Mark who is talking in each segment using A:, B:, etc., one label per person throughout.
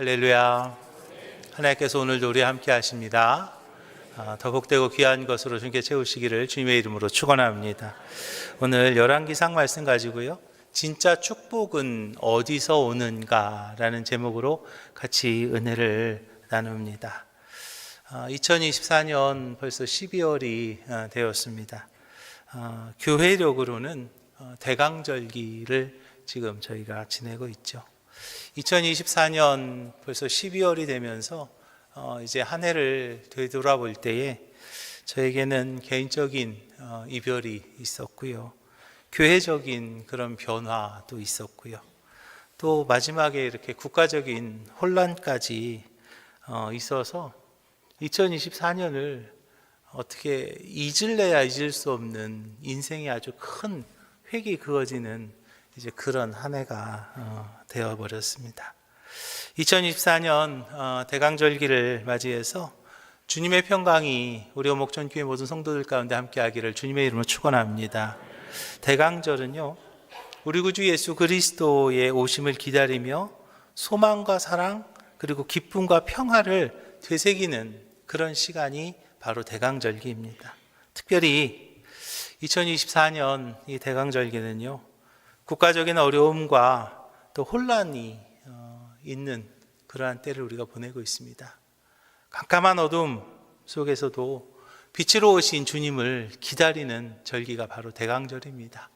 A: 할렐루야. 하나님께서 오늘도 우리 함께 하십니다. 더 복되고 귀한 것으로 주님께 채우시기를 주님의 이름으로 축원합니다. 오늘 열왕기상 말씀 가지고요, 진짜 축복은 어디서 오는가 라는 제목으로 같이 은혜를 나눕니다. 2024년 벌써 12월이 되었습니다. 교회력으로는 대강절기를 지금 저희가 지내고 있죠. 2024년 벌써 12월이 되면서 이제 한 해를 되돌아볼 때에 저에게는 개인적인 이별이 있었고요, 교회적인 그런 변화도 있었고요, 또 마지막에 이렇게 국가적인 혼란까지 있어서 2024년을 어떻게 잊을래야 잊을 수 없는 인생이 아주 큰 획이 그어지는 이제 그런 한 해가 되어버렸습니다. 2024년 대강절기를 맞이해서 주님의 평강이 우리 오목전교회 모든 성도들 가운데 함께하기를 주님의 이름으로 축원합니다. 대강절은요, 우리 구주 예수 그리스도의 오심을 기다리며 소망과 사랑 그리고 기쁨과 평화를 되새기는 그런 시간이 바로 대강절기입니다. 특별히 2024년 이 대강절기는요, 국가적인 어려움과 또 혼란이 있는 그러한 때를 우리가 보내고 있습니다. 캄캄한 어둠 속에서도 빛으로 오신 주님을 기다리는 절기가 바로 대강절입니다.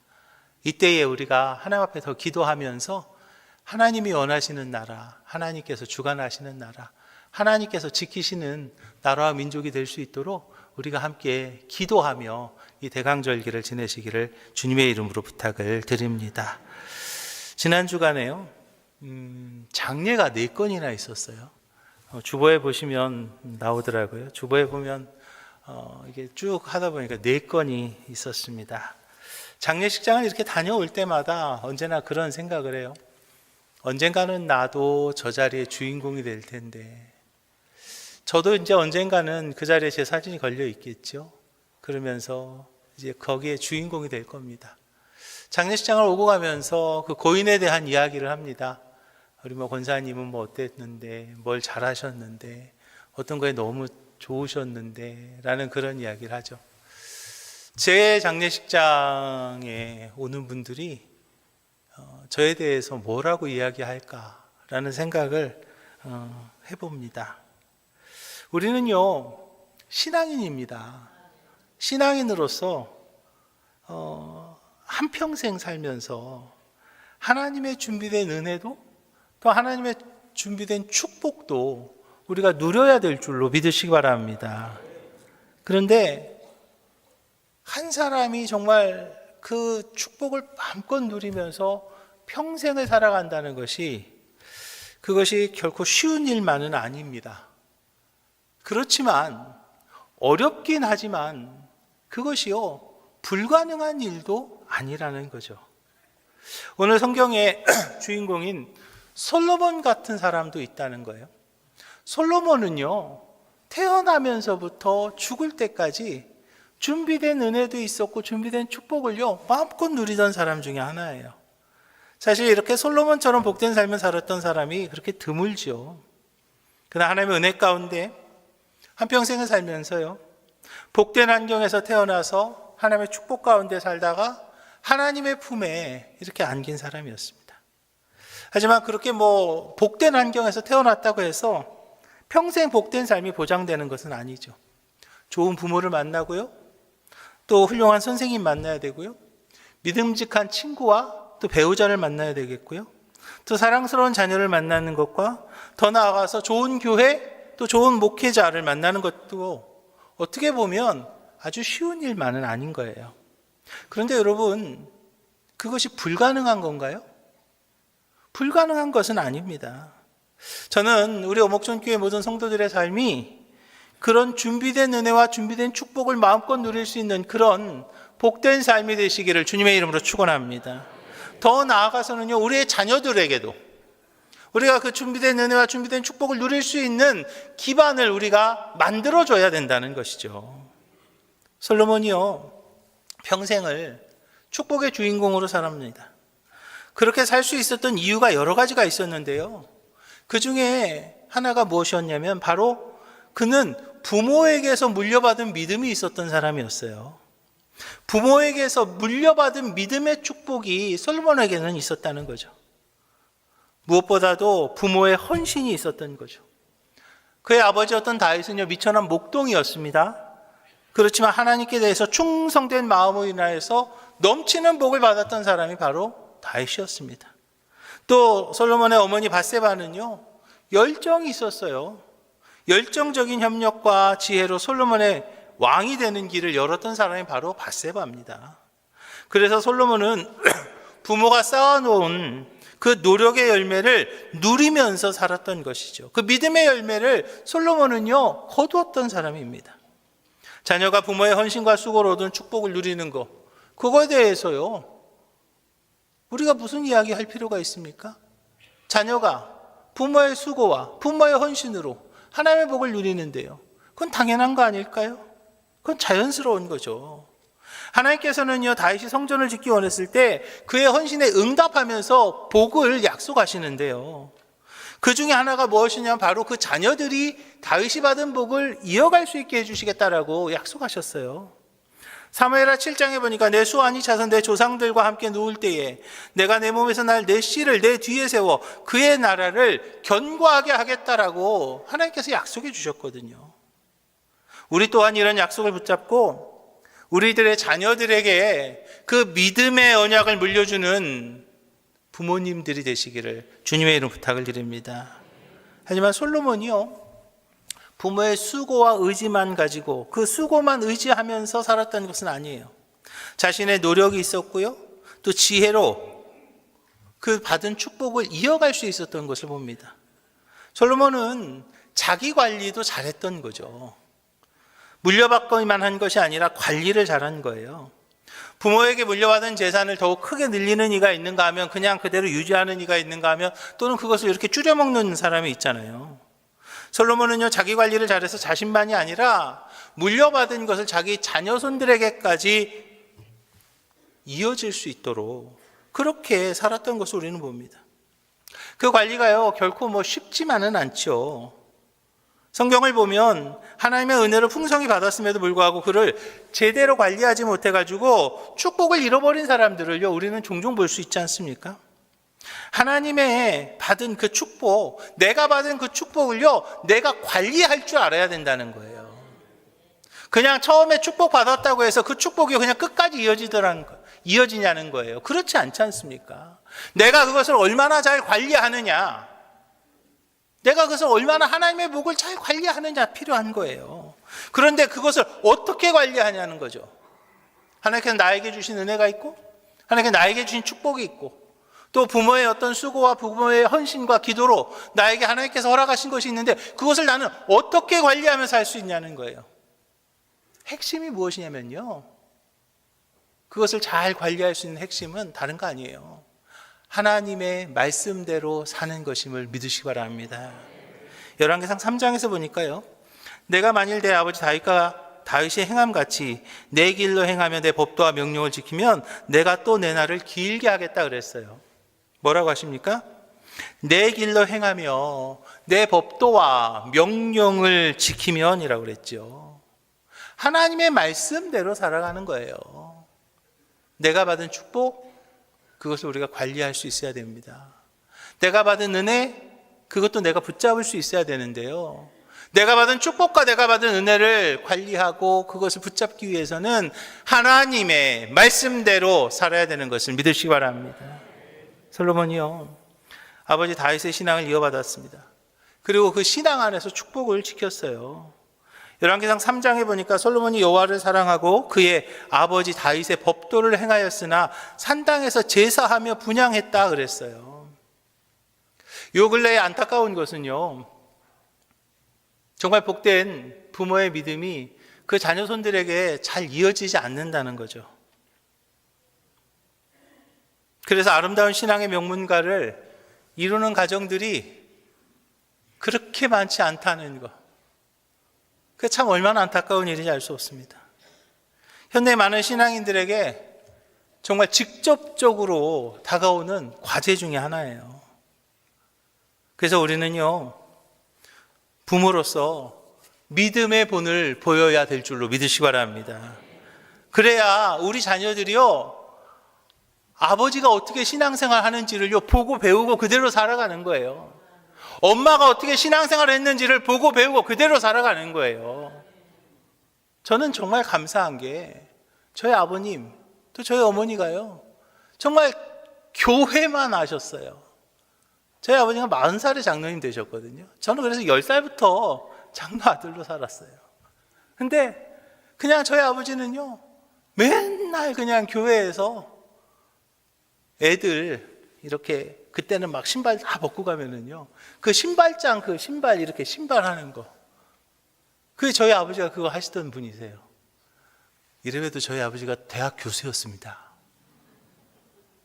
A: 이때에 우리가 하나님 앞에 더 기도하면서 하나님이 원하시는 나라, 하나님께서 주관하시는 나라, 하나님께서 지키시는 나라와 민족이 될 수 있도록 우리가 함께 기도하며 이 대강절기를 지내시기를 주님의 이름으로 부탁을 드립니다. 지난 주간에요, 장례가 4건이나 있었어요. 주보에 보시면 나오더라고요. 주보에 보면 이게 쭉 하다 보니까 4건이 있었습니다. 장례식장을 이렇게 다녀올 때마다 언제나 그런 생각을 해요. 언젠가는 나도 저 자리의 주인공이 될 텐데, 저도 이제 언젠가는 그 자리에 제 사진이 걸려 있겠죠. 그러면서 이제 거기에 주인공이 될 겁니다. 장례식장을 오고 가면서 그 고인에 대한 이야기를 합니다. 우리 권사님은 어땠는데, 뭘 잘하셨는데, 어떤 거에 너무 좋으셨는데 라는 그런 이야기를 하죠. 제 장례식장에 오는 분들이 저에 대해서 뭐라고 이야기할까라는 생각을 해봅니다. 우리는요, 신앙인입니다. 신앙인으로서 한평생 살면서 하나님의 준비된 은혜도 또 하나님의 준비된 축복도 우리가 누려야 될 줄로 믿으시기 바랍니다. 그런데 한 사람이 정말 그 축복을 마음껏 누리면서 평생을 살아간다는 그것이 결코 쉬운 일만은 아닙니다. 그렇지만 어렵긴 하지만 그것이요, 불가능한 일도 아니라는 거죠. 오늘 성경의 주인공인 솔로몬 같은 사람도 있다는 거예요. 솔로몬은요, 태어나면서부터 죽을 때까지 준비된 은혜도 있었고 준비된 축복을요 마음껏 누리던 사람 중에 하나예요. 사실 이렇게 솔로몬처럼 복된 삶을 살았던 사람이 그렇게 드물죠. 그러나 하나님의 은혜 가운데 한평생을 살면서요, 복된 환경에서 태어나서 하나님의 축복 가운데 살다가 하나님의 품에 이렇게 안긴 사람이었습니다. 하지만 그렇게 복된 환경에서 태어났다고 해서 평생 복된 삶이 보장되는 것은 아니죠. 좋은 부모를 만나고요, 또 훌륭한 선생님 만나야 되고요, 믿음직한 친구와 또 배우자를 만나야 되겠고요, 또 사랑스러운 자녀를 만나는 것과 더 나아가서 좋은 교회 또 좋은 목회자를 만나는 것도 어떻게 보면 아주 쉬운 일만은 아닌 거예요. 그런데 여러분, 그것이 불가능한 건가요? 불가능한 것은 아닙니다. 저는 우리 오목전교회 모든 성도들의 삶이 그런 준비된 은혜와 준비된 축복을 마음껏 누릴 수 있는 그런 복된 삶이 되시기를 주님의 이름으로 축원합니다. 더 나아가서는요, 우리의 자녀들에게도 우리가 그 준비된 은혜와 준비된 축복을 누릴 수 있는 기반을 우리가 만들어줘야 된다는 것이죠. 솔로몬이요, 평생을 축복의 주인공으로 살았습니다. 그렇게 살 수 있었던 이유가 여러 가지가 있었는데요, 그 중에 하나가 무엇이었냐면 바로 그는 부모에게서 물려받은 믿음이 있었던 사람이었어요. 부모에게서 물려받은 믿음의 축복이 솔로몬에게는 있었다는 거죠. 무엇보다도 부모의 헌신이 있었던 거죠. 그의 아버지였던 다윗은요, 미천한 목동이었습니다. 그렇지만 하나님께 대해서 충성된 마음으로 인하여서 넘치는 복을 받았던 사람이 바로 다윗이었습니다. 또 솔로몬의 어머니 밧세바는요, 열정이 있었어요. 열정적인 협력과 지혜로 솔로몬의 왕이 되는 길을 열었던 사람이 바로 밧세바입니다. 그래서 솔로몬은 부모가 쌓아놓은 그 노력의 열매를 누리면서 살았던 것이죠. 그 믿음의 열매를 솔로몬은요, 거두었던 사람입니다. 자녀가 부모의 헌신과 수고로 얻은 축복을 누리는 것, 그거에 대해서요, 우리가 무슨 이야기 할 필요가 있습니까? 자녀가 부모의 수고와 부모의 헌신으로 하나님의 복을 누리는데요, 그건 당연한 거 아닐까요? 그건 자연스러운 거죠. 하나님께서는요, 다윗이 성전을 짓기 원했을 때 그의 헌신에 응답하면서 복을 약속하시는데요, 그 중에 하나가 무엇이냐면 바로 그 자녀들이 다윗이 받은 복을 이어갈 수 있게 해주시겠다라고 약속하셨어요. 사무엘하 7장에 보니까 내 수완이 차서 내 조상들과 함께 누울 때에 내가 내 몸에서 날 내 씨를 내 뒤에 세워 그의 나라를 견고하게 하겠다라고 하나님께서 약속해 주셨거든요. 우리 또한 이런 약속을 붙잡고 우리들의 자녀들에게 그 믿음의 언약을 물려주는 부모님들이 되시기를 주님의 이름 부탁을 드립니다. 하지만 솔로몬이요, 부모의 수고와 의지만 가지고 그 수고만 의지하면서 살았다는 것은 아니에요. 자신의 노력이 있었고요, 또 지혜로 그 받은 축복을 이어갈 수 있었던 것을 봅니다. 솔로몬은 자기 관리도 잘했던 거죠. 물려받기만 한 것이 아니라 관리를 잘한 거예요. 부모에게 물려받은 재산을 더욱 크게 늘리는 이가 있는가 하면 그냥 그대로 유지하는 이가 있는가 하면 또는 그것을 이렇게 줄여먹는 사람이 있잖아요. 솔로몬은요, 자기 관리를 잘해서 자신만이 아니라 물려받은 것을 자기 자녀손들에게까지 이어질 수 있도록 그렇게 살았던 것을 우리는 봅니다. 그 관리가요, 결코 쉽지만은 않죠. 성경을 보면 하나님의 은혜를 풍성히 받았음에도 불구하고 그를 제대로 관리하지 못해가지고 축복을 잃어버린 사람들을요, 우리는 종종 볼 수 있지 않습니까? 하나님의 받은 그 축복, 내가 받은 그 축복을요, 내가 관리할 줄 알아야 된다는 거예요. 그냥 처음에 축복 받았다고 해서 그 축복이 그냥 끝까지 이어지냐는 거예요. 그렇지 않지 않습니까? 내가 그것을 얼마나 잘 관리하느냐, 내가 그것을 얼마나 하나님의 복을 잘 관리하느냐 필요한 거예요. 그런데 그것을 어떻게 관리하냐는 거죠. 하나님께서 나에게 주신 은혜가 있고 하나님께서 나에게 주신 축복이 있고 또 부모의 어떤 수고와 부모의 헌신과 기도로 나에게 하나님께서 허락하신 것이 있는데 그것을 나는 어떻게 관리하면서 살 수 있냐는 거예요. 핵심이 무엇이냐면요, 그것을 잘 관리할 수 있는 핵심은 다른 거 아니에요. 하나님의 말씀대로 사는 것임을 믿으시기 바랍니다. 열왕기상 3장에서 보니까요, 내가 만일 내 아버지 다윗이 행함같이 내 길로 행하며 내 법도와 명령을 지키면 내가 또 내 날을 길게 하겠다 그랬어요. 뭐라고 하십니까? 내 길로 행하며 내 법도와 명령을 지키면이라고 그랬죠. 하나님의 말씀대로 살아가는 거예요. 내가 받은 축복, 그것을 우리가 관리할 수 있어야 됩니다. 내가 받은 은혜, 그것도 내가 붙잡을 수 있어야 되는데요, 내가 받은 축복과 내가 받은 은혜를 관리하고 그것을 붙잡기 위해서는 하나님의 말씀대로 살아야 되는 것을 믿으시기 바랍니다. 솔로몬이요, 아버지 다윗의 신앙을 이어받았습니다. 그리고 그 신앙 안에서 축복을 지켰어요. 열왕기상 3장에 보니까 솔로몬이 여호와를 사랑하고 그의 아버지 다윗의 법도를 행하였으나 산당에서 제사하며 분향했다 그랬어요. 요 근래에 안타까운 것은요, 정말 복된 부모의 믿음이 그 자녀손들에게 잘 이어지지 않는다는 거죠. 그래서 아름다운 신앙의 명문가를 이루는 가정들이 그렇게 많지 않다는 것, 그게 참 얼마나 안타까운 일인지 알 수 없습니다. 현대 많은 신앙인들에게 정말 직접적으로 다가오는 과제 중에 하나예요. 그래서 우리는요, 부모로서 믿음의 본을 보여야 될 줄로 믿으시기 바랍니다. 그래야 우리 자녀들이요, 아버지가 어떻게 신앙생활 하는지를요, 보고 배우고 그대로 살아가는 거예요. 엄마가 어떻게 신앙생활 했는지를 보고 배우고 그대로 살아가는 거예요. 저는 정말 감사한 게 저희 아버님 또 저희 어머니가요, 정말 교회만 하셨어요. 저희 아버지가 40살에 장로님 되셨거든요. 저는 그래서 10살부터 장로 아들로 살았어요. 근데 그냥 저희 아버지는요, 맨날 그냥 교회에서 애들 이렇게 그때는 막 신발 다 벗고 가면은요, 그 신발장, 그 신발 이렇게 신발하는 거, 그게 저희 아버지가 그거 하시던 분이세요. 이래봬도 저희 아버지가 대학 교수였습니다.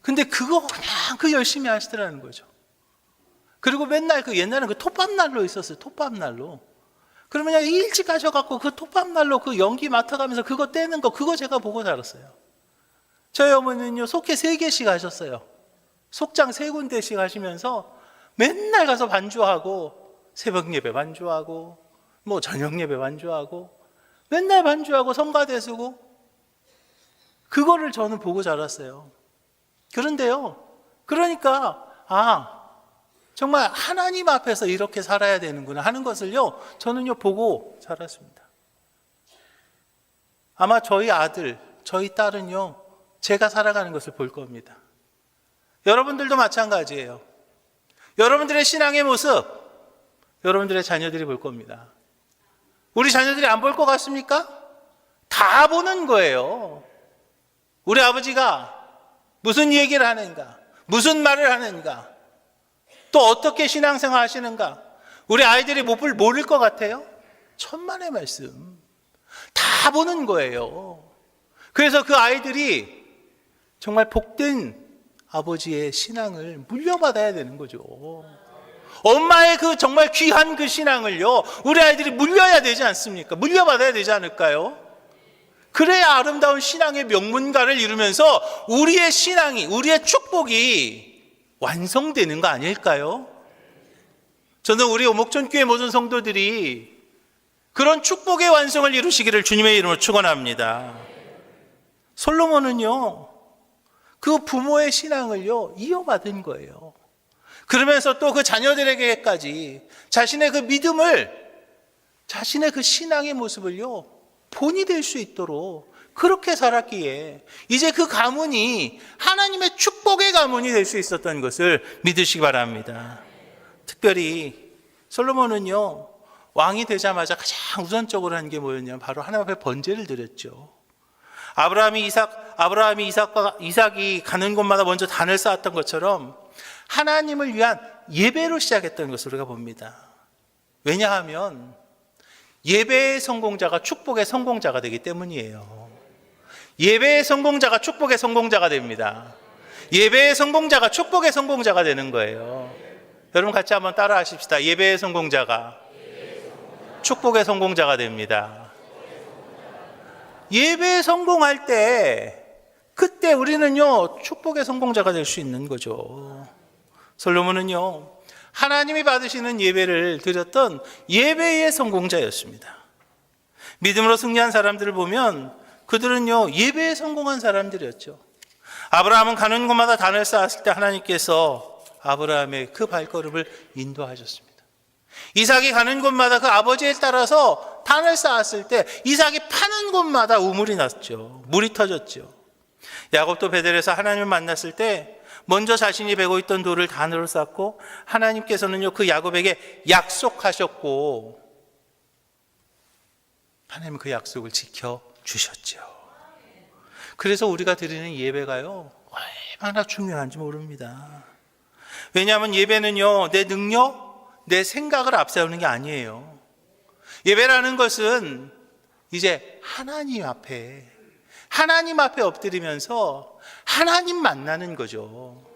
A: 근데 그거 그냥 그 열심히 하시더라는 거죠. 그리고 맨날 그 옛날에는 그 톱밥난로 있었어요. 톱밥난로. 그러면 그냥 일찍 가셔갖고 그 톱밥난로 그 연기 맡아가면서 그거 떼는 거, 그거 제가 보고 자랐어요. 저희 어머니는요, 속회 3개씩 하셨어요. 속장 3군데씩 하시면서 맨날 가서 반주하고, 새벽 예배 반주하고, 뭐 저녁 예배 반주하고, 맨날 반주하고 성가대 쓰고, 그거를 저는 보고 자랐어요. 그런데요, 그러니까 정말 하나님 앞에서 이렇게 살아야 되는구나 하는 것을요, 저는요 보고 자랐습니다. 아마 저희 아들, 저희 딸은요, 제가 살아가는 것을 볼 겁니다. 여러분들도 마찬가지예요. 여러분들의 신앙의 모습, 여러분들의 자녀들이 볼 겁니다. 우리 자녀들이 안 볼 것 같습니까? 다 보는 거예요. 우리 아버지가 무슨 얘기를 하는가, 무슨 말을 하는가, 또 어떻게 신앙생활 하시는가, 우리 아이들이 모를 것 같아요? 천만의 말씀. 다 보는 거예요. 그래서 그 아이들이 정말 복된 아버지의 신앙을 물려받아야 되는 거죠. 엄마의 그 정말 귀한 그 신앙을요, 우리 아이들이 물려야 되지 않습니까? 물려받아야 되지 않을까요? 그래야 아름다운 신앙의 명문가를 이루면서 우리의 신앙이, 우리의 축복이 완성되는 거 아닐까요? 저는 우리 오목천교회 모든 성도들이 그런 축복의 완성을 이루시기를 주님의 이름으로 축원합니다. 솔로몬은요, 그 부모의 신앙을요, 이어받은 거예요. 그러면서 또 그 자녀들에게까지 자신의 그 믿음을, 자신의 그 신앙의 모습을요, 본이 될 수 있도록 그렇게 살았기에 이제 그 가문이 하나님의 축복의 가문이 될 수 있었던 것을 믿으시기 바랍니다. 특별히 솔로몬은요, 왕이 되자마자 가장 우선적으로 한 게 뭐였냐면 바로 하나님 앞에 번제를 드렸죠. 아브라함이 이삭이 가는 곳마다 먼저 단을 쌓았던 것처럼 하나님을 위한 예배로 시작했던 것을 우리가 봅니다. 왜냐하면 예배의 성공자가 축복의 성공자가 되기 때문이에요. 예배의 성공자가 축복의 성공자가 됩니다. 예배의 성공자가 축복의 성공자가 되는 거예요. 여러분 같이 한번 따라 하십시다. 예배의 성공자가 축복의 성공자가 됩니다. 예배에 성공할 때, 그때 우리는요, 축복의 성공자가 될 수 있는 거죠. 솔로몬은요, 하나님이 받으시는 예배를 드렸던 예배의 성공자였습니다. 믿음으로 승리한 사람들을 보면 그들은요, 예배에 성공한 사람들이었죠. 아브라함은 가는 곳마다 단을 쌓았을 때 하나님께서 아브라함의 그 발걸음을 인도하셨습니다. 이삭이 가는 곳마다 그 아버지에 따라서 단을 쌓았을 때 이삭이 파는 곳마다 우물이 났죠. 물이 터졌죠. 야곱도 베델에서 하나님을 만났을 때 먼저 자신이 베고 있던 돌을 단으로 쌓고 하나님께서는요, 그 야곱에게 약속하셨고 하나님은 그 약속을 지켜주셨죠. 그래서 우리가 드리는 예배가요, 얼마나 중요한지 모릅니다. 왜냐하면 예배는요, 내 능력, 내 생각을 앞세우는 게 아니에요. 예배라는 것은 이제 하나님 앞에 엎드리면서 하나님 만나는 거죠.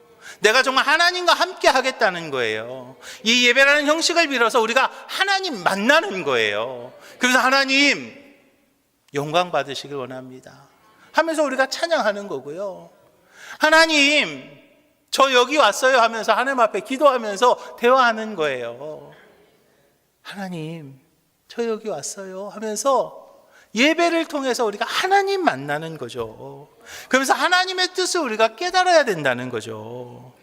A: 내가 정말 하나님과 함께 하겠다는 거예요. 이 예배라는 형식을 빌어서 우리가 하나님 만나는 거예요. 그래서 하나님 영광 받으시길 원합니다 하면서 우리가 찬양하는 거고요. 하나님, 저 여기 왔어요 하면서 하나님 앞에 기도하면서 대화하는 거예요. 하나님, 저 여기 왔어요 하면서 예배를 통해서 우리가 하나님 만나는 거죠. 그러면서 하나님의 뜻을 우리가 깨달아야 된다는 거죠.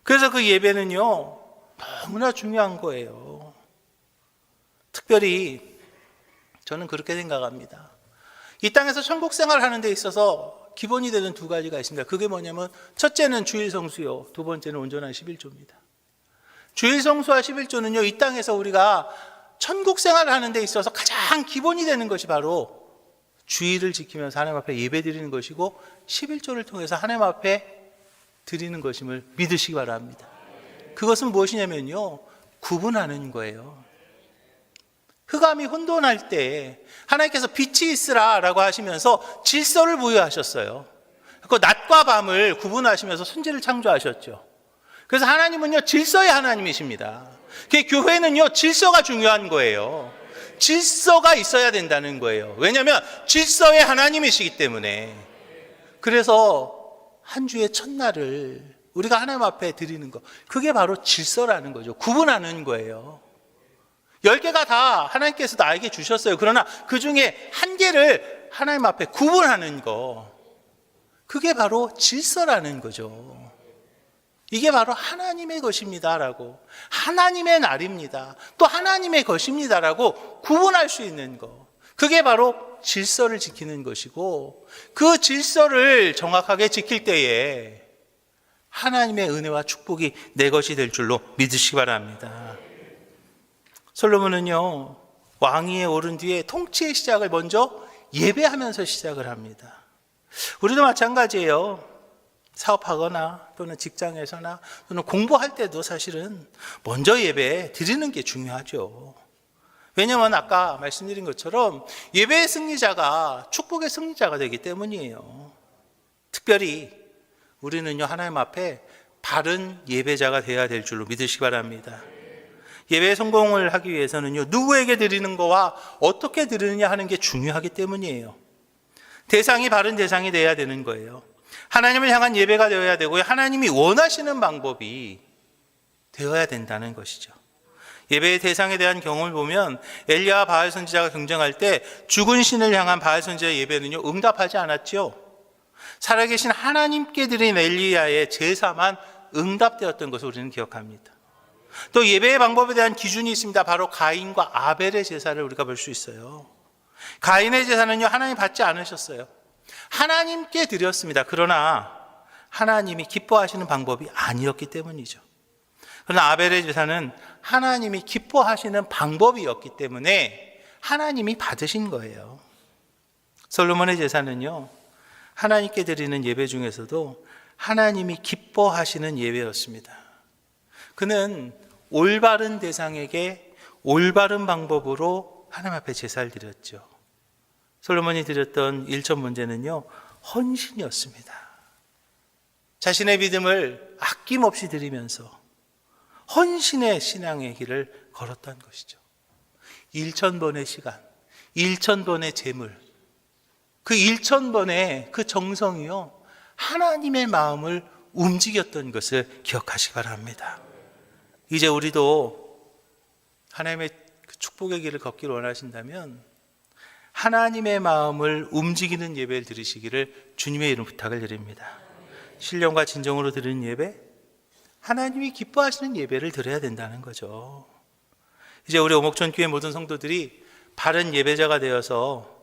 A: 그래서 그 예배는요, 너무나 중요한 거예요. 특별히 저는 그렇게 생각합니다. 이 땅에서 천국 생활하는 데 있어서 기본이 되는 두 가지가 있습니다. 그게 뭐냐면 첫째는 주일 성수요, 두 번째는 온전한 11조입니다. 주일 성수와 11조는요, 이 땅에서 우리가 천국 생활을 하는 데 있어서 가장 기본이 되는 것이 바로 주일을 지키면서 하나님 앞에 예배 드리는 것이고 11조를 통해서 하나님 앞에 드리는 것임을 믿으시기 바랍니다. 그것은 무엇이냐면요, 구분하는 거예요. 흑암이 혼돈할 때 하나님께서 빛이 있으라 라고 하시면서 질서를 부여하셨어요. 그 낮과 밤을 구분하시면서 천지를 창조하셨죠. 그래서 하나님은요, 질서의 하나님이십니다. 교회는요, 질서가 중요한 거예요. 질서가 있어야 된다는 거예요. 왜냐하면 질서의 하나님이시기 때문에. 그래서 한 주의 첫날을 우리가 하나님 앞에 드리는 것, 그게 바로 질서라는 거죠. 구분하는 거예요. 10개가 다 하나님께서 나에게 주셨어요. 그러나 그 중에 한 개를 하나님 앞에 구분하는 거, 그게 바로 질서라는 거죠. 이게 바로 하나님의 것입니다라고, 하나님의 날입니다, 또 하나님의 것입니다라고 구분할 수 있는 것, 그게 바로 질서를 지키는 것이고, 그 질서를 정확하게 지킬 때에 하나님의 은혜와 축복이 내 것이 될 줄로 믿으시기 바랍니다. 솔로몬은요, 왕위에 오른 뒤에 통치의 시작을 먼저 예배하면서 시작을 합니다. 우리도 마찬가지예요. 사업하거나 또는 직장에서나 또는 공부할 때도 사실은 먼저 예배 드리는 게 중요하죠. 왜냐하면 아까 말씀드린 것처럼 예배의 승리자가 축복의 승리자가 되기 때문이에요. 특별히 우리는요, 하나님 앞에 바른 예배자가 되어야 될 줄로 믿으시기 바랍니다. 예배의 성공을 하기 위해서는요, 누구에게 드리는 거와 어떻게 드리느냐 하는 게 중요하기 때문이에요. 대상이 바른 대상이 되어야 되는 거예요. 하나님을 향한 예배가 되어야 되고요, 하나님이 원하시는 방법이 되어야 된다는 것이죠. 예배의 대상에 대한 경험을 보면 엘리야와 바알 선지자가 경쟁할 때 죽은 신을 향한 바알 선지자의 예배는요, 응답하지 않았죠. 살아계신 하나님께 드린 엘리야의 제사만 응답되었던 것을 우리는 기억합니다. 또 예배의 방법에 대한 기준이 있습니다. 바로 가인과 아벨의 제사를 우리가 볼 수 있어요. 가인의 제사는요, 하나님 받지 않으셨어요. 하나님께 드렸습니다. 그러나 하나님이 기뻐하시는 방법이 아니었기 때문이죠. 그러나 아벨의 제사는 하나님이 기뻐하시는 방법이었기 때문에 하나님이 받으신 거예요. 솔로몬의 제사는요, 하나님께 드리는 예배 중에서도 하나님이 기뻐하시는 예배였습니다. 그는 올바른 대상에게 올바른 방법으로 하나님 앞에 제사를 드렸죠. 솔로몬이 드렸던 1천 문제는요, 헌신이었습니다. 자신의 믿음을 아낌없이 드리면서 헌신의 신앙의 길을 걸었던 것이죠. 1,000번의 시간, 1,000번의 재물, 그 1,000번의 그 정성이요, 하나님의 마음을 움직였던 것을 기억하시기 바랍니다. 이제 우리도 하나님의 축복의 길을 걷기를 원하신다면 하나님의 마음을 움직이는 예배를 드리시기를 주님의 이름 부탁을 드립니다. 신령과 진정으로 드리는 예배, 하나님이 기뻐하시는 예배를 드려야 된다는 거죠. 이제 우리 오목천 교회 모든 성도들이 바른 예배자가 되어서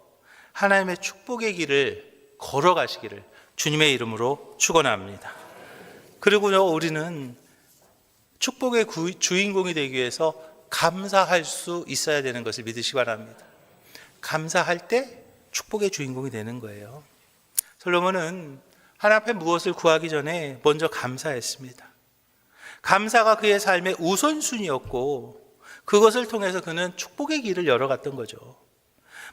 A: 하나님의 축복의 길을 걸어가시기를 주님의 이름으로 축원합니다. 그리고요, 우리는 축복의 주인공이 되기 위해서 감사할 수 있어야 되는 것을 믿으시기 바랍니다. 감사할 때 축복의 주인공이 되는 거예요. 솔로몬은 하나님 앞에 무엇을 구하기 전에 먼저 감사했습니다. 감사가 그의 삶의 우선순위였고 그것을 통해서 그는 축복의 길을 열어갔던 거죠.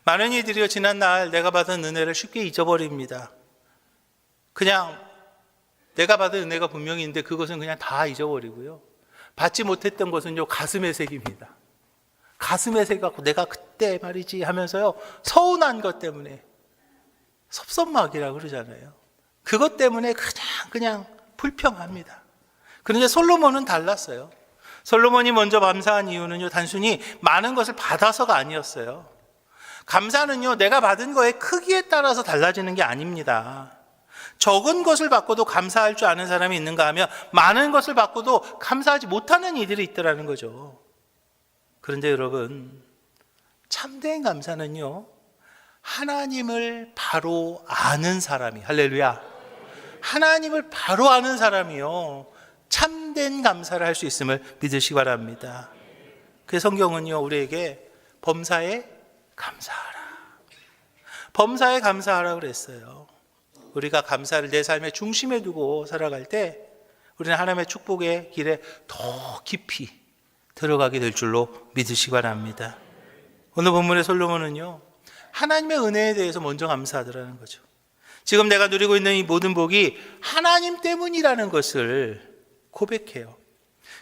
A: 많은 이들이요, 지난날 내가 받은 은혜를 쉽게 잊어버립니다. 그냥 내가 받은 은혜가 분명히 있는데 그것은 그냥 다 잊어버리고요, 받지 못했던 것은요, 가슴에 새깁니다. 가슴에 새겨갖고 내가 그때 말이지 하면서요, 서운한 것 때문에 섭섭막이라고 그러잖아요. 그것 때문에 그냥 불평합니다. 그런데 솔로몬은 달랐어요. 솔로몬이 먼저 감사한 이유는요, 단순히 많은 것을 받아서가 아니었어요. 감사는요, 내가 받은 거의 크기에 따라서 달라지는 게 아닙니다. 적은 것을 받고도 감사할 줄 아는 사람이 있는가 하면 많은 것을 받고도 감사하지 못하는 이들이 있더라는 거죠. 그런데 여러분, 참된 감사는요, 하나님을 바로 아는 사람이, 할렐루야, 하나님을 바로 아는 사람이요, 참된 감사를 할 수 있음을 믿으시기 바랍니다. 그 성경은요, 우리에게 범사에 감사하라, 범사에 감사하라 그랬어요. 우리가 감사를 내 삶의 중심에 두고 살아갈 때 우리는 하나님의 축복의 길에 더 깊이 들어가게 될 줄로 믿으시기 바랍니다. 오늘 본문의 솔로몬은요, 하나님의 은혜에 대해서 먼저 감사하더라는 거죠. 지금 내가 누리고 있는 이 모든 복이 하나님 때문이라는 것을 고백해요.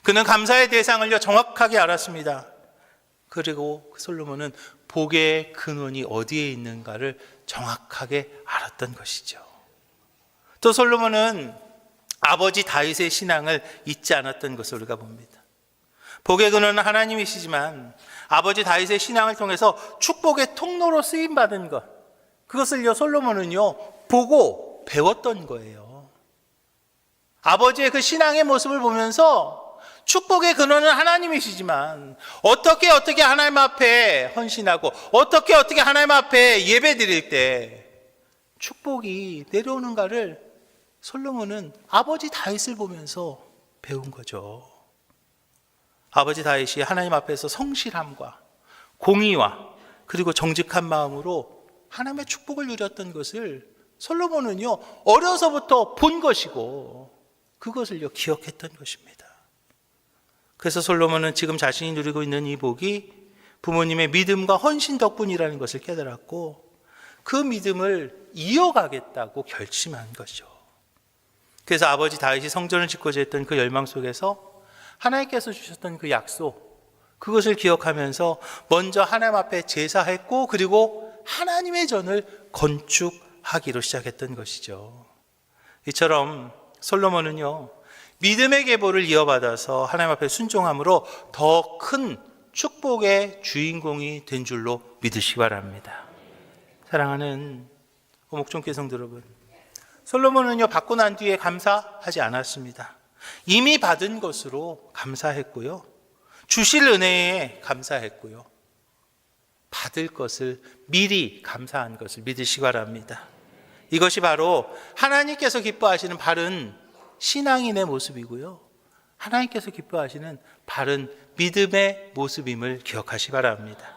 A: 그는 감사의 대상을요, 정확하게 알았습니다. 그리고 솔로몬은 복의 근원이 어디에 있는가를 정확하게 알았던 것이죠. 또 솔로몬은 아버지 다윗의 신앙을 잊지 않았던 것을 우리가 봅니다. 복의 근원은 하나님이시지만 아버지 다윗의 신앙을 통해서 축복의 통로로 쓰임받은 것, 그것을요, 솔로몬은요, 보고 배웠던 거예요. 아버지의 그 신앙의 모습을 보면서 축복의 근원은 하나님이시지만 어떻게 하나님 앞에 헌신하고 어떻게 하나님 앞에 예배 드릴 때 축복이 내려오는가를 솔로몬은 아버지 다윗을 보면서 배운 거죠. 아버지 다윗이 하나님 앞에서 성실함과 공의와 그리고 정직한 마음으로 하나님의 축복을 누렸던 것을 솔로몬은요, 어려서부터 본 것이고 그것을요, 기억했던 것입니다. 그래서 솔로몬은 지금 자신이 누리고 있는 이 복이 부모님의 믿음과 헌신 덕분이라는 것을 깨달았고 그 믿음을 이어가겠다고 결심한 것이죠. 그래서 아버지 다윗이 성전을 짓고자 했던 그 열망 속에서 하나님께서 주셨던 그 약속, 그것을 기억하면서 먼저 하나님 앞에 제사했고 그리고 하나님의 전을 건축하기로 시작했던 것이죠. 이처럼 솔로몬은요, 믿음의 계보를 이어받아서 하나님 앞에 순종함으로 더 큰 축복의 주인공이 된 줄로 믿으시기 바랍니다. 사랑하는 목종교회 성도 여러분, 솔로몬은요, 받고 난 뒤에 감사하지 않았습니다. 이미 받은 것으로 감사했고요, 주실 은혜에 감사했고요, 받을 것을 미리 감사한 것을 믿으시기 바랍니다. 이것이 바로 하나님께서 기뻐하시는 바른 신앙인의 모습이고요, 하나님께서 기뻐하시는 바른 믿음의 모습임을 기억하시기 바랍니다.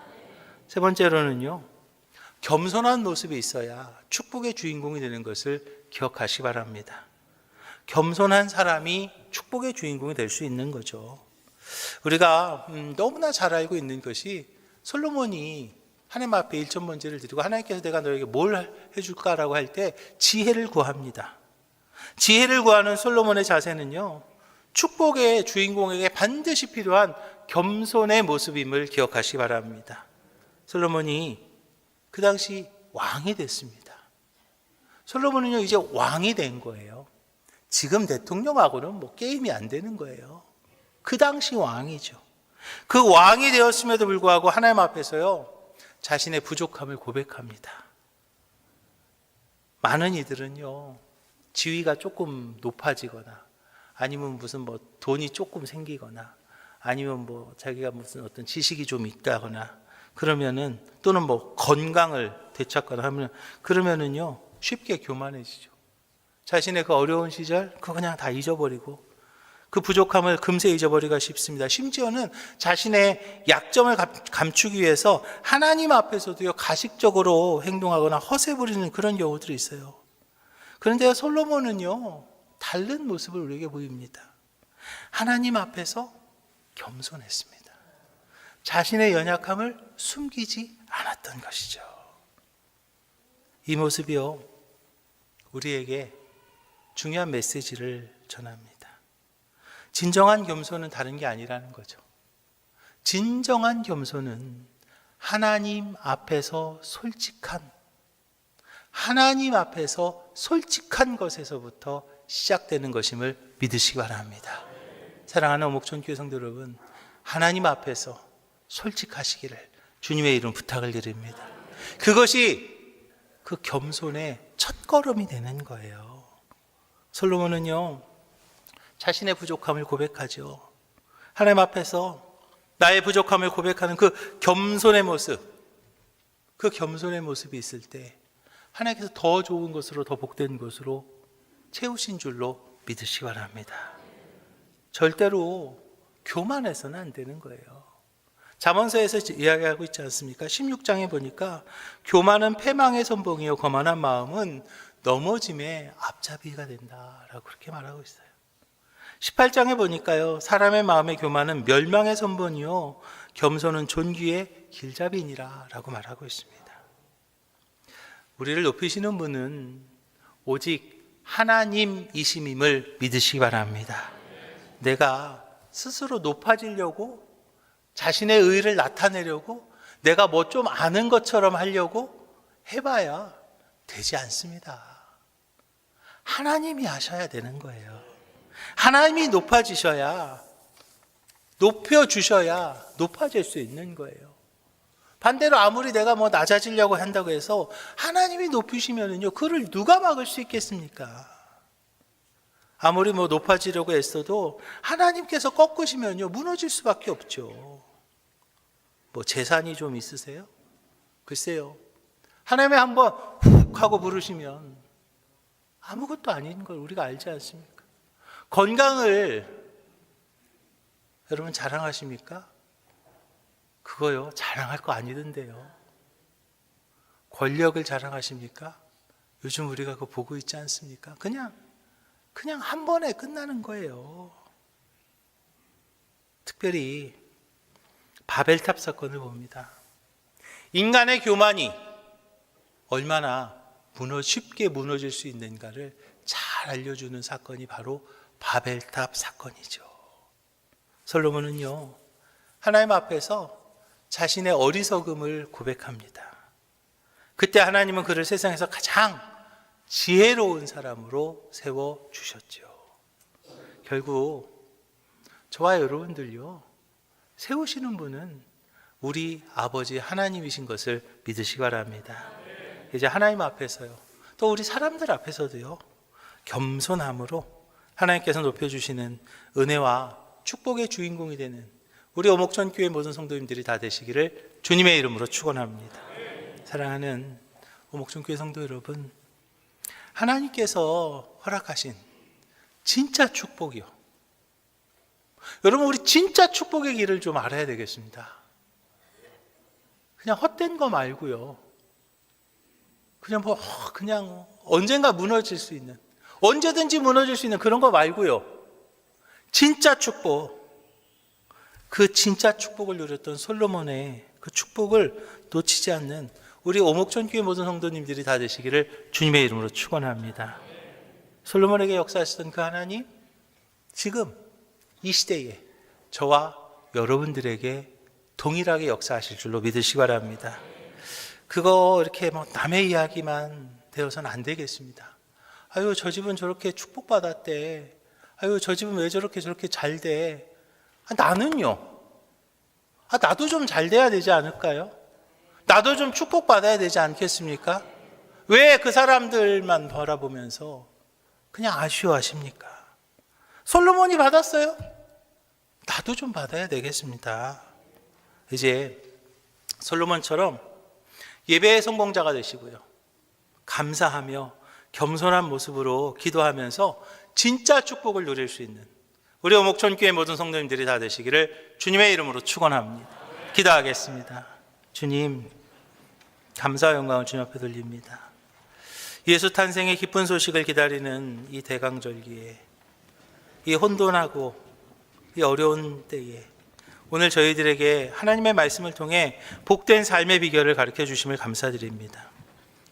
A: 세 번째로는요, 겸손한 모습이 있어야 축복의 주인공이 되는 것을 기억하시기 바랍니다. 겸손한 사람이 축복의 주인공이 될 수 있는 거죠. 우리가 너무나 잘 알고 있는 것이 솔로몬이 하나님 앞에 일천번제를 드리고 하나님께서 내가 너에게 뭘 해줄까라고 할 때 지혜를 구합니다. 지혜를 구하는 솔로몬의 자세는요, 축복의 주인공에게 반드시 필요한 겸손의 모습임을 기억하시기 바랍니다. 솔로몬이 그 당시 왕이 됐습니다. 솔로몬은요, 이제 왕이 된 거예요. 지금 대통령하고는 뭐 게임이 안 되는 거예요. 그 당시 왕이죠. 그 왕이 되었음에도 불구하고 하나님 앞에서요, 자신의 부족함을 고백합니다. 많은 이들은요, 지위가 조금 높아지거나 아니면 무슨 뭐 돈이 조금 생기거나 아니면 뭐 자기가 무슨 어떤 지식이 좀 있다거나 그러면은 또는 뭐 건강을 되찾거나 하면 그러면은요, 쉽게 교만해지죠. 자신의 그 어려운 시절 그거 그냥 다 잊어버리고 그 부족함을 금세 잊어버리기가 쉽습니다. 심지어는 자신의 약점을 감추기 위해서 하나님 앞에서도요, 가식적으로 행동하거나 허세 부리는 그런 경우들이 있어요. 그런데 솔로몬은요, 다른 모습을 우리에게 보입니다. 하나님 앞에서 겸손했습니다. 자신의 연약함을 숨기지 않았던 것이죠. 이 모습이요, 우리에게 중요한 메시지를 전합니다. 진정한 겸손은 다른 게 아니라는 거죠. 진정한 겸손은 하나님 앞에서 솔직한 것에서부터 시작되는 것임을 믿으시기 바랍니다. 사랑하는 오목촌교회 성도 여러분, 하나님 앞에서 솔직하시기를 주님의 이름 부탁을 드립니다. 그것이 그 겸손의 첫걸음이 되는 거예요. 솔로몬은요, 자신의 부족함을 고백하죠. 하나님 앞에서 나의 부족함을 고백하는 그 겸손의 모습, 그 겸손의 모습이 있을 때 하나님께서 더 좋은 것으로, 더 복된 것으로 채우신 줄로 믿으시기 바랍니다. 절대로 교만해서는 안 되는 거예요. 잠언서에서 이야기하고 있지 않습니까? 16장에 보니까 교만은 패망의 선봉이요 거만한 마음은 넘어짐의 앞잡이가 된다라고 그렇게 말하고 있어요. 18장에 보니까요, 사람의 마음의 교만은 멸망의 선봉이요 겸손은 존귀의 길잡이니라 라고 말하고 있습니다. 우리를 높이시는 분은 오직 하나님이심임을 믿으시기 바랍니다. 내가 스스로 높아지려고, 자신의 의의를 나타내려고, 내가 뭐 좀 아는 것처럼 하려고 해봐야 되지 않습니다. 하나님이 하셔야 되는 거예요. 하나님이 높아지셔야, 높여주셔야 높아질 수 있는 거예요. 반대로 아무리 내가 뭐 낮아지려고 한다고 해서 하나님이 높이시면은요, 그를 누가 막을 수 있겠습니까? 아무리 뭐 높아지려고 애써도 하나님께서 꺾으시면요, 무너질 수밖에 없죠. 뭐 재산이 좀 있으세요? 글쎄요, 하나님이 한번 훅 하고 부르시면 아무것도 아닌 걸 우리가 알지 않습니까? 건강을 여러분 자랑하십니까? 그거요, 자랑할 거 아니던데요. 권력을 자랑하십니까? 요즘 우리가 그거 보고 있지 않습니까? 그냥 한 번에 끝나는 거예요. 특별히 바벨탑 사건을 봅니다. 인간의 교만이 얼마나 쉽게 무너질 수 있는가를 잘 알려주는 사건이 바로 바벨탑 사건이죠. 솔로몬은요, 하나님 앞에서 자신의 어리석음을 고백합니다. 그때 하나님은 그를 세상에서 가장 지혜로운 사람으로 세워주셨죠. 결국 저와 여러분들요, 세우시는 분은 우리 아버지 하나님이신 것을 믿으시기 바랍니다. 이제 하나님 앞에서요, 또 우리 사람들 앞에서도요, 겸손함으로 하나님께서 높여주시는 은혜와 축복의 주인공이 되는 우리 오목천교회 모든 성도님들이 다 되시기를 주님의 이름으로 축원합니다. 사랑하는 오목천교회 성도 여러분, 하나님께서 허락하신 진짜 축복이요, 여러분 우리 진짜 축복의 길을 좀 알아야 되겠습니다. 그냥 헛된 거 말고요, 그냥 언젠가 무너질 수 있는, 언제든지 무너질 수 있는 그런 거 말고요, 진짜 축복, 그 진짜 축복을 누렸던 솔로몬의 그 축복을 놓치지 않는 우리 오목천교회 모든 성도님들이 다 되시기를 주님의 이름으로 축원합니다. 솔로몬에게 역사하시던 그 하나님, 지금 이 시대에 저와 여러분들에게 동일하게 역사하실 줄로 믿으시기 바랍니다. 그거 이렇게 뭐 남의 이야기만 되어서는 안 되겠습니다. 아유, 저 집은 저렇게 축복받았대. 아유, 저 집은 왜 저렇게 잘 돼. 나는요, 나도 좀 잘 돼야 되지 않을까요? 나도 좀 축복받아야 되지 않겠습니까? 왜 그 사람들만 바라보면서 그냥 아쉬워하십니까? 솔로몬이 받았어요? 나도 좀 받아야 되겠습니다. 이제 솔로몬처럼 예배의 성공자가 되시고요, 감사하며 겸손한 모습으로 기도하면서 진짜 축복을 누릴 수 있는 우리 오목천교회 모든 성도님들이 다 되시기를 주님의 이름으로 축원합니다. 기도하겠습니다. 주님, 감사와 영광을 주님 앞에 돌립니다. 예수 탄생의 기쁜 소식을 기다리는 이 대강절기에, 이 혼돈하고 이 어려운 때에 오늘 저희들에게 하나님의 말씀을 통해 복된 삶의 비결을 가르쳐 주심을 감사드립니다.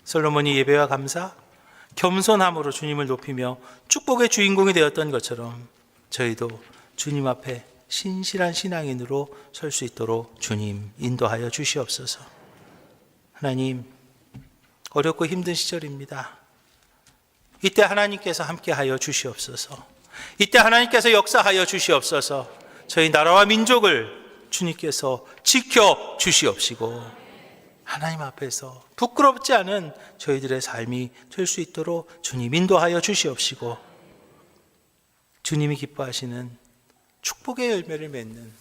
A: 솔로몬이 예배와 감사, 겸손함으로 주님을 높이며 축복의 주인공이 되었던 것처럼 저희도 주님 앞에 신실한 신앙인으로 설 수 있도록 주님 인도하여 주시옵소서. 하나님, 어렵고 힘든 시절입니다. 이때 하나님께서 함께하여 주시옵소서. 이때 하나님께서 역사하여 주시옵소서. 저희 나라와 민족을 주님께서 지켜 주시옵시고 하나님 앞에서 부끄럽지 않은 저희들의 삶이 될 수 있도록 주님 인도하여 주시옵시고 주님이 기뻐하시는 축복의 열매를 맺는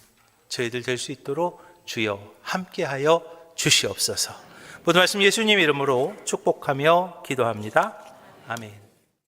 A: 저희들 될 수 있도록 주여 함께하여 주시옵소서. 모든 말씀 예수님 이름으로 축복하며 기도합니다. 아멘.